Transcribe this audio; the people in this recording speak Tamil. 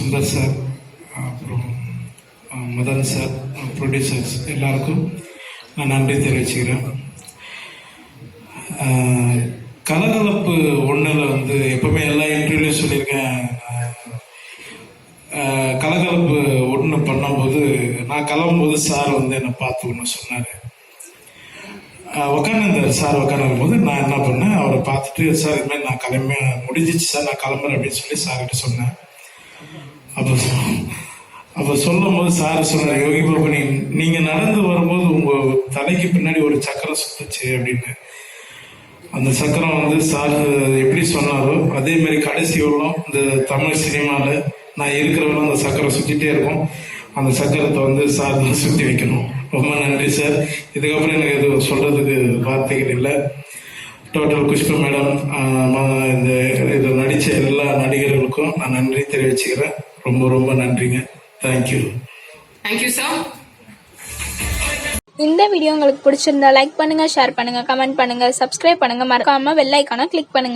சுந்தர் சார், அப்புறம் மதன் சார், ப்ரொடியூசர்ஸ் எல்லாருக்கும் நான் நன்றி தெரிவிச்சுக்கிறேன். கலகலப்பு ஒன்றில் வந்து எப்பவுமே எல்லா இன்டர்வியூலையும் சொல்லியிருக்கேன். கலகலப்பு ஒன்று பண்ணும்போது நான் கிளம்பும்போது சார் வந்து என்னை பார்த்து ஒன்று சொன்னார். உட்காந்துருந்தார் சார். உட்காந்துருக்கும் போது நான் என்ன பண்ணேன், அவரை பார்த்துட்டு சார் இது மாதிரி நான் கிளம்ப முடிஞ்சிச்சு சார், நான் கிளம்புறேன் அப்படின்னு சொல்லி சார்கிட்ட சொன்னேன். அப்போ சொல்லும் போது சார் சொன்னார், யோகி பாபு நீங்கள் நடந்து வரும்போது உங்கள் தலைக்கு பின்னாடி ஒரு சக்கரம் சுத்துச்சு அப்படின்னு. அந்த சக்கரம் வந்து சார் எப்படி சொன்னாரோ அதே மாதிரி கடைசி வரலாம் இந்த தமிழ் சினிமாவில் நான் இருக்கிறவரை அந்த சக்கரம் சுற்றிட்டே இருக்கும். அந்த சக்கரத்தை வந்து சார் தான் சுற்றி வைக்கணும். ரொம்ப நன்றி சார். இதுக்கப்புறம் எனக்கு எதுவும் சொல்கிறதுக்கு வார்த்தைகள் இல்லை. டோட்டல் புஷ்பா மேடம், இந்த இதில் நடித்த எல்லா நடிகர்களுக்கும் நான் நன்றி தெரிவிச்சுக்கிறேன். ரொம்ப ரொம்ப நன்றிங்க. தேங்க்யூ. Thank you sir. இந்த வீடியோ உங்களுக்கு பிடிச்சிருந்தா லைக் பண்ணுங்க, ஷேர் பண்ணுங்க, கமெண்ட் பண்ணுங்க, சப்ஸ்கிரைப் பண்ணுங்க, மறக்காம பெல் ஐகானை கிளிக் பண்ணுங்க.